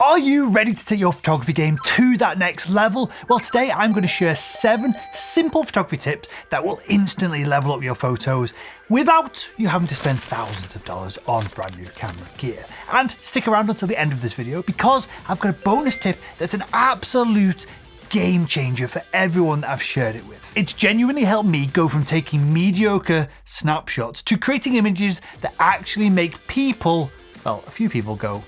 Are you ready to take your photography game to that next level? Well, today I'm going to share 7 simple photography tips that will instantly level up your photos without you having to spend thousands of dollars on brand new camera gear. And stick around until the end of this video because I've got a bonus tip that's an absolute game changer for everyone that I've shared it with. It's genuinely helped me go from taking mediocre snapshots to creating images that actually make people, well, a few people go,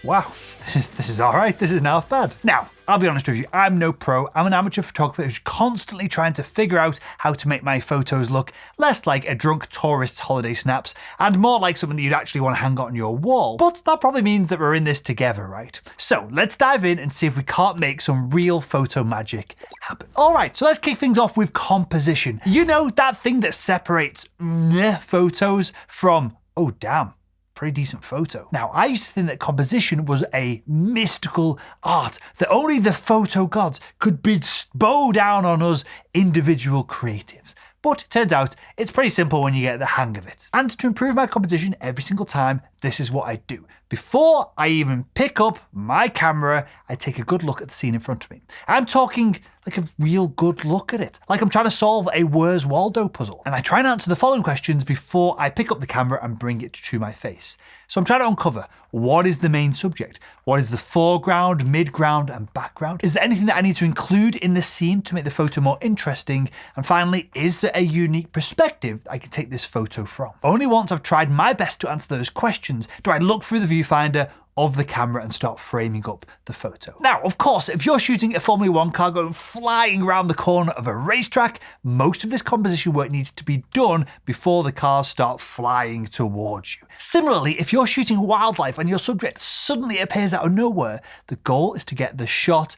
wow, this is all right, this is not bad. Now, I'll be honest with you, I'm no pro. I'm an amateur photographer who's constantly trying to figure out how to make my photos look less like a drunk tourist's holiday snaps and more like something that you'd actually want to hang on your wall. But that probably means that we're in this together, right? So let's dive in and see if we can't make some real photo magic happen. All right, so let's kick things off with composition. You know, that thing that separates photos from, oh damn, pretty decent photo. Now, I used to think that composition was a mystical art, that only the photo gods could bestow down on us individual creatives. But it turns out it's pretty simple when you get the hang of it. And to improve my composition every single time, this is what I do. Before I even pick up my camera, I take a good look at the scene in front of me. I'm talking like a real good look at it. Like I'm trying to solve a Where's Waldo puzzle. And I try and answer the following questions before I pick up the camera and bring it to my face. So I'm trying to uncover, what is the main subject? What is the foreground, midground, and background? Is there anything that I need to include in the scene to make the photo more interesting? And finally, is there a unique perspective I can take this photo from? Only once I've tried my best to answer those questions do I look through the viewfinder of the camera and start framing up the photo. Now, of course, if you're shooting a Formula 1 car going flying around the corner of a racetrack, most of this composition work needs to be done before the cars start flying towards you. Similarly, if you're shooting wildlife and your subject suddenly appears out of nowhere, the goal is to get the shot,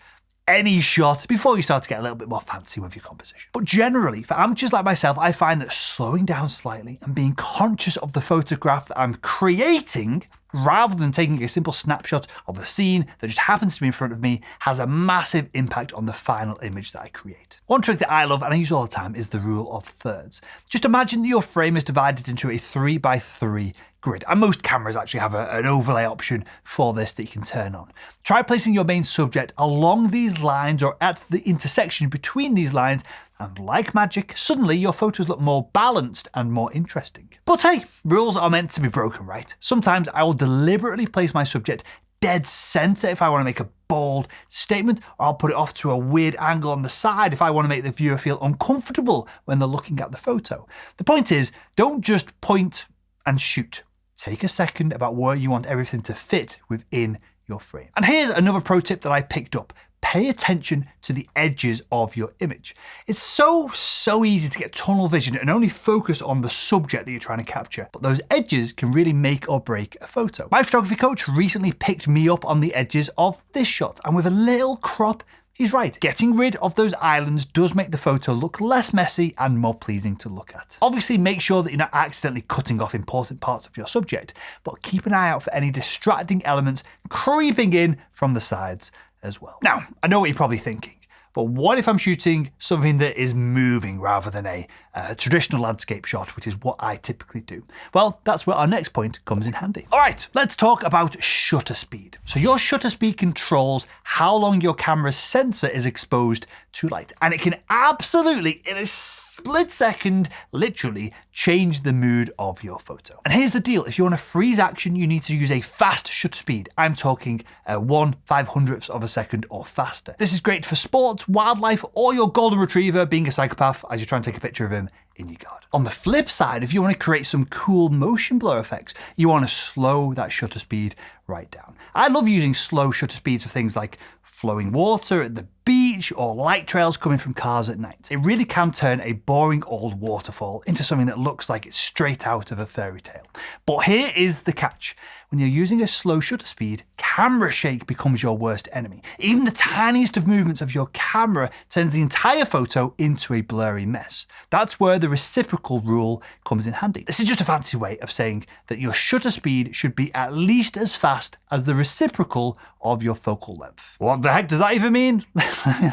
any shot, before you start to get a little bit more fancy with your composition. But generally, for amateurs like myself, I find that slowing down slightly and being conscious of the photograph that I'm creating, rather than taking a simple snapshot of the scene that just happens to be in front of me, has a massive impact on the final image that I create. One trick that I love and I use all the time is the rule of thirds. Just imagine that your frame is divided into a 3x3 grid, and most cameras actually have an overlay option for this that you can turn on. Try placing your main subject along these lines or at the intersection between these lines, and like magic, suddenly your photos look more balanced and more interesting. But hey, rules are meant to be broken, right? Sometimes I will deliberately place my subject dead center if I want to make a bold statement, or I'll put it off to a weird angle on the side if I want to make the viewer feel uncomfortable when they're looking at the photo. The point is, don't just point and shoot. Take a second about where you want everything to fit within your frame. And here's another pro tip that I picked up. Pay attention to the edges of your image. It's so easy to get tunnel vision and only focus on the subject that you're trying to capture, but those edges can really make or break a photo. My photography coach recently picked me up on the edges of this shot, and with a little crop, he's right. Getting rid of those islands does make the photo look less messy and more pleasing to look at. Obviously, make sure that you're not accidentally cutting off important parts of your subject, but keep an eye out for any distracting elements creeping in from the sides as well. Now, I know what you're probably thinking, but what if I'm shooting something that is moving rather than a traditional landscape shot, which is what I typically do? Well, that's where our next point comes in handy. All right, let's talk about shutter speed. So your shutter speed controls how long your camera's sensor is exposed to light, and it can absolutely, in a split second, literally change the mood of your photo. And here's the deal. If you want to freeze action, you need to use a fast shutter speed. I'm talking 1/500th of a second or faster. This is great for sports, wildlife, or your golden retriever being a psychopath as you're trying to take a picture of him in your garden. On the flip side, if you want to create some cool motion blur effects, you want to slow that shutter speed right down. I love using slow shutter speeds for things like flowing water at the beach or light trails coming from cars at night. It really can turn a boring old waterfall into something that looks like it's straight out of a fairy tale. But here is the catch. When you're using a slow shutter speed, camera shake becomes your worst enemy. Even the tiniest of movements of your camera turns the entire photo into a blurry mess. That's where the reciprocal rule comes in handy. This is just a fancy way of saying that your shutter speed should be at least as fast as the reciprocal of your focal length. What the heck does that even mean?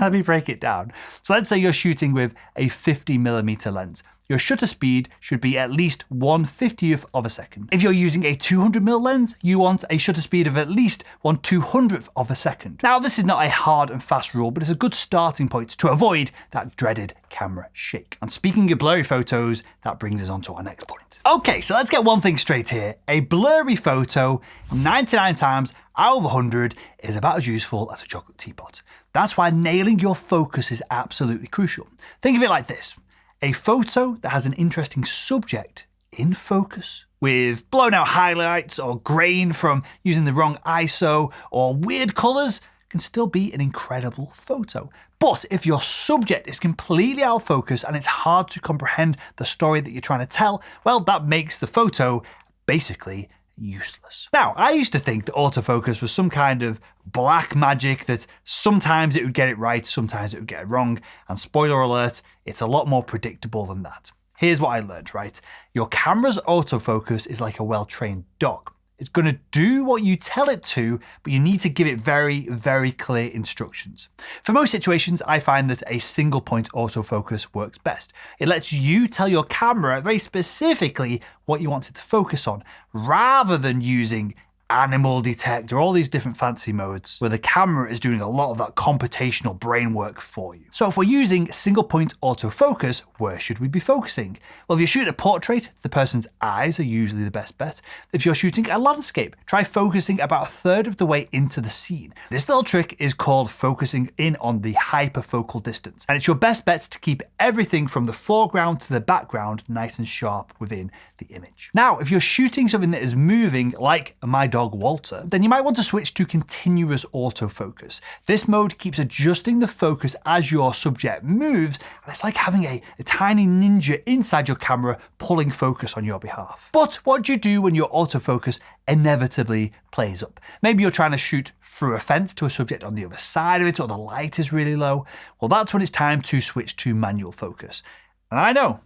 Let me break it down. So let's say you're shooting with a 50mm lens. your shutter speed should be at least 1/50th of a second. If you're using a 200mm lens, you want a shutter speed of at least 1/200th of a second. Now, this is not a hard and fast rule, but it's a good starting point to avoid that dreaded camera shake. And speaking of blurry photos, that brings us on to our next point. Okay, so let's get one thing straight here. A blurry photo, 99 times out of 100, is about as useful as a chocolate teapot. That's why nailing your focus is absolutely crucial. Think of it like this. A photo that has an interesting subject in focus, with blown out highlights or grain from using the wrong ISO or weird colors, can still be an incredible photo. But if your subject is completely out of focus and it's hard to comprehend the story that you're trying to tell, well, that makes the photo basically useless. Now, I used to think that autofocus was some kind of black magic, that sometimes it would get it right, sometimes it would get it wrong, and spoiler alert, it's a lot more predictable than that. Here's what I learned, right? Your camera's autofocus is like a well-trained dog. It's going to do what you tell it to, but you need to give it very, very clear instructions. For most situations, I find that a single point autofocus works best. It lets you tell your camera very specifically what you want it to focus on, rather than using animal detect or all these different fancy modes where the camera is doing a lot of that computational brain work for you. So if we're using single point autofocus, where should we be focusing? Well, if you're shooting a portrait, the person's eyes are usually the best bet. If you're shooting a landscape, try focusing about 1/3 of the way into the scene. This little trick is called focusing in on the hyperfocal distance, and it's your best bet to keep everything from the foreground to the background nice and sharp within the image. Now, if you're shooting something that is moving, like my dog Walter, then you might want to switch to continuous autofocus. This mode keeps adjusting the focus as your subject moves, and it's like having a tiny ninja inside your camera pulling focus on your behalf. But what do you do when your autofocus inevitably plays up? Maybe you're trying to shoot through a fence to a subject on the other side of it, or the light is really low. Well, that's when it's time to switch to manual focus. And I know,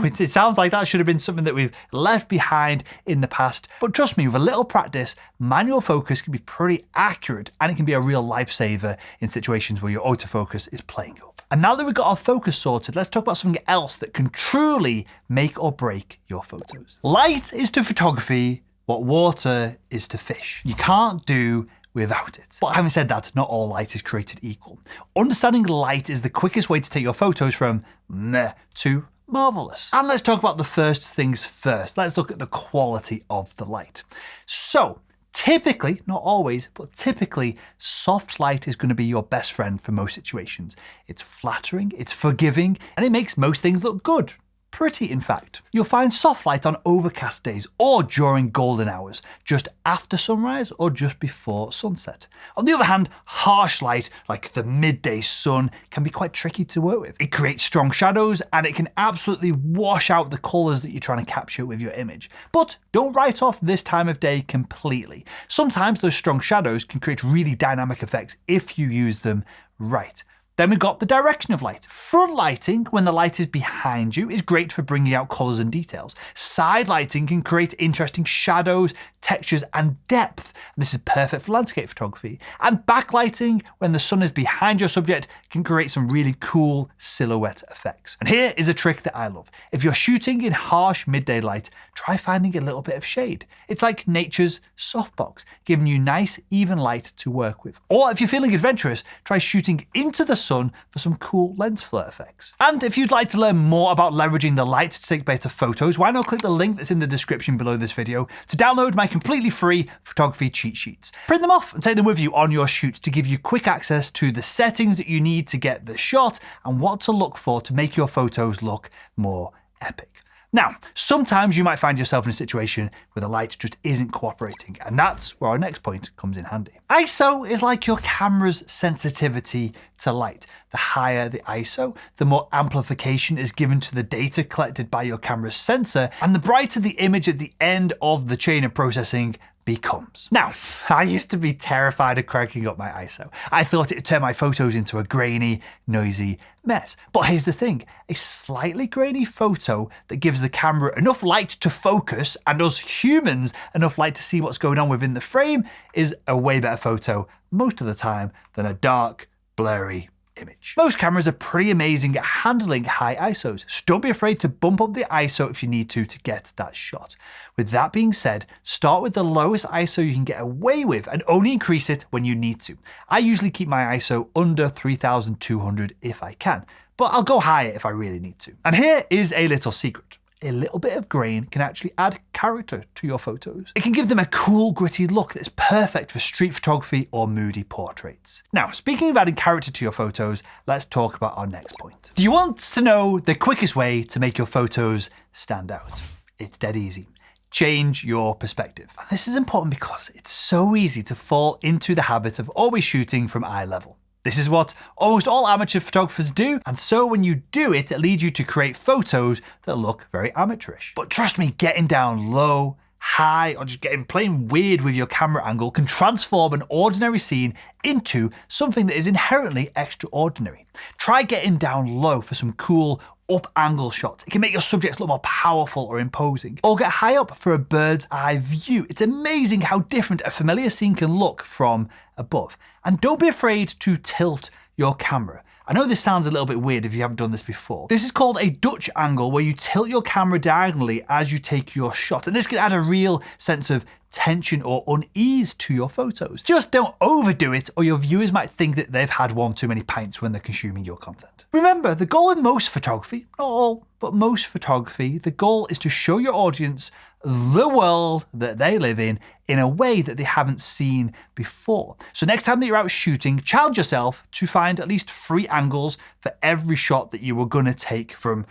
it sounds like that should have been something that we've left behind in the past, but trust me, with a little practice, manual focus can be pretty accurate, and it can be a real lifesaver in situations where your autofocus is playing up. And now that we've got our focus sorted, let's talk about something else that can truly make or break your photos. Light is to photography what water is to fish. You can't do without it. But having said that, not all light is created equal. Understanding light is the quickest way to take your photos from meh to marvelous. And let's talk about the first things first. Let's look at the quality of the light. So typically, not always, but typically, soft light is going to be your best friend for most situations. It's flattering, it's forgiving, and it makes most things look good. Pretty, in fact. You'll find soft light on overcast days or during golden hours, just after sunrise or just before sunset. On the other hand, harsh light, like the midday sun, can be quite tricky to work with. It creates strong shadows, and it can absolutely wash out the colors that you're trying to capture with your image. But don't write off this time of day completely. Sometimes those strong shadows can create really dynamic effects if you use them right. Then we've got the direction of light. Front lighting, when the light is behind you, is great for bringing out colors and details. Side lighting can create interesting shadows, textures, and depth. This is perfect for landscape photography. And backlighting, when the sun is behind your subject, can create some really cool silhouette effects. And here is a trick that I love. If you're shooting in harsh midday light, try finding a little bit of shade. It's like nature's softbox, giving you nice, even light to work with. Or if you're feeling adventurous, try shooting into the sun for some cool lens flare effects. And if you'd like to learn more about leveraging the light to take better photos, why not click the link that's in the description below this video to download my completely free photography cheat sheets. Print them off and take them with you on your shoot to give you quick access to the settings that you need to get the shot and what to look for to make your photos look more epic. Now, sometimes you might find yourself in a situation where the light just isn't cooperating, and that's where our next point comes in handy. ISO is like your camera's sensitivity to light. The higher the ISO, the more amplification is given to the data collected by your camera's sensor, and the brighter the image at the end of the chain of processing becomes. Now, I used to be terrified of cranking up my ISO. I thought it'd turn my photos into a grainy, noisy mess. But here's the thing, a slightly grainy photo that gives the camera enough light to focus and us humans enough light to see what's going on within the frame is a way better photo most of the time than a dark, blurry image. Most cameras are pretty amazing at handling high ISOs, so don't be afraid to bump up the ISO if you need to get that shot. With that being said, start with the lowest ISO you can get away with and only increase it when you need to. I usually keep my ISO under 3200 if I can, but I'll go higher if I really need to. And here is a little secret. A little bit of grain can actually add character to your photos. It can give them a cool, gritty look that's perfect for street photography or moody portraits. Now, speaking of adding character to your photos, let's talk about our next point. Do you want to know the quickest way to make your photos stand out? It's dead easy. Change your perspective. And this is important because it's so easy to fall into the habit of always shooting from eye level. This is what almost all amateur photographers do, and so when you do it, it leads you to create photos that look very amateurish. But trust me, getting down low, high, or just getting plain weird with your camera angle can transform an ordinary scene into something that is inherently extraordinary. Try getting down low for some cool up angle shots. It can make your subjects look more powerful or imposing. Or get high up for a bird's eye view. It's amazing how different a familiar scene can look from above. And don't be afraid to tilt your camera. I know this sounds a little bit weird if you haven't done this before. This is called a Dutch angle, where you tilt your camera diagonally as you take your shot. And this can add a real sense of tension or unease to your photos. Just don't overdo it, or your viewers might think that they've had one too many pints when they're consuming your content. Remember, the goal in most photography, not all, but most photography, the goal is to show your audience the world that they live in a way that they haven't seen before. So next time that you're out shooting, challenge yourself to find at least 3 angles for every shot that you were gonna take from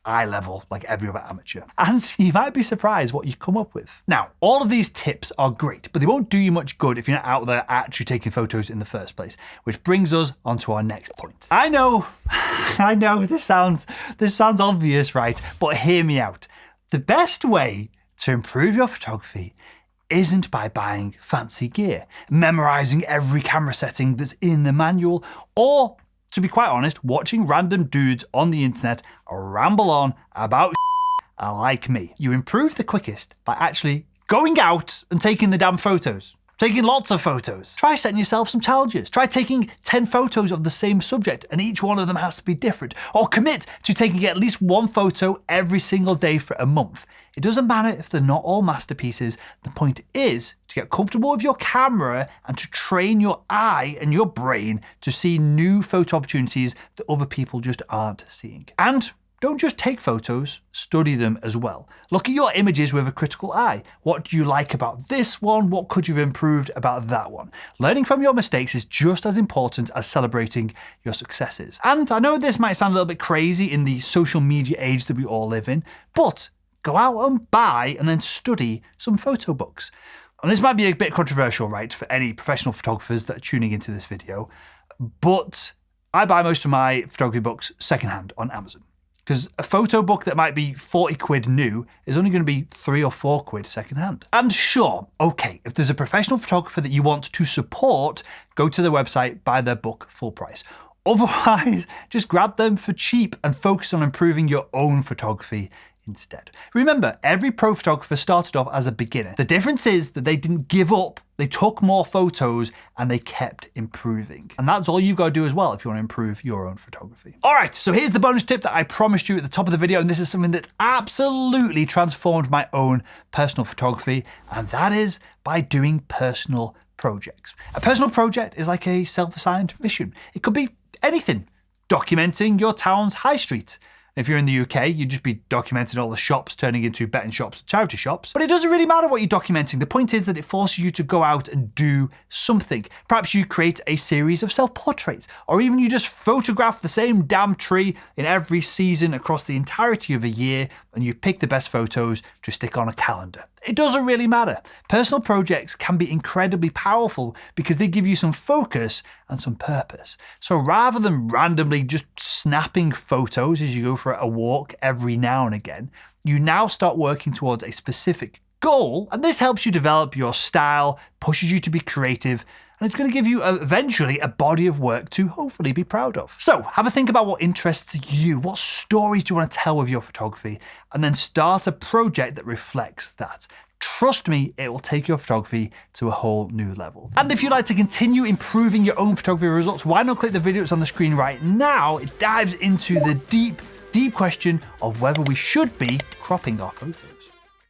eye level like every other amateur. And you might be surprised what you come up with. Now, all of these tips are great, but they won't do you much good if you're not out there actually taking photos in the first place, which brings us on to our next point. I know this sounds obvious, right? But hear me out. The best way to improve your photography isn't by buying fancy gear, memorizing every camera setting that's in the manual, or, to be quite honest, watching random dudes on the internet ramble on about like me. You improve the quickest by actually going out and taking the damn photos. Taking lots of photos. Try setting yourself some challenges. Try taking 10 photos of the same subject, and each one of them has to be different. Or commit to taking at least 1 photo every single day for a month. It doesn't matter if they're not all masterpieces. The point is to get comfortable with your camera and to train your eye and your brain to see new photo opportunities that other people just aren't seeing. And don't just take photos, study them as well. Look at your images with a critical eye. What do you like about this one? What could you have improved about that one? Learning from your mistakes is just as important as celebrating your successes. And I know this might sound a little bit crazy in the social media age that we all live in, but go out and buy and then study some photo books. And this might be a bit controversial, right, for any professional photographers that are tuning into this video, but I buy most of my photography books secondhand on Amazon. Because a photo book that might be 40 quid new is only going to be 3 or 4 quid secondhand. And sure, okay, if there's a professional photographer that you want to support, go to their website, buy their book full price. Otherwise, just grab them for cheap and focus on improving your own photography instead. Remember, every pro photographer started off as a beginner. The difference is that they didn't give up, they took more photos and they kept improving. And that's all you've got to do as well if you want to improve your own photography. All right, so here's the bonus tip that I promised you at the top of the video, and this is something that absolutely transformed my own personal photography, and that is by doing personal projects. A personal project is like a self-assigned mission. It could be anything. Documenting your town's high street. If you're in the UK, you'd just be documenting all the shops turning into betting shops and charity shops. But it doesn't really matter what you're documenting. The point is that it forces you to go out and do something. Perhaps you create a series of self-portraits, or even you just photograph the same damn tree in every season across the entirety of a year, and you pick the best photos to stick on a calendar. It doesn't really matter. Personal projects can be incredibly powerful because they give you some focus and some purpose. So rather than randomly just snapping photos as you go for a walk every now and again, you now start working towards a specific goal, and this helps you develop your style, pushes you to be creative, and it's going to give you eventually a body of work to hopefully be proud of. So have a think about what interests you. What stories do you want to tell with your photography? And then start a project that reflects that. Trust me, it will take your photography to a whole new level. And if you'd like to continue improving your own photography results, why not click the video that's on the screen right now? It dives into the deep question of whether we should be cropping our photos.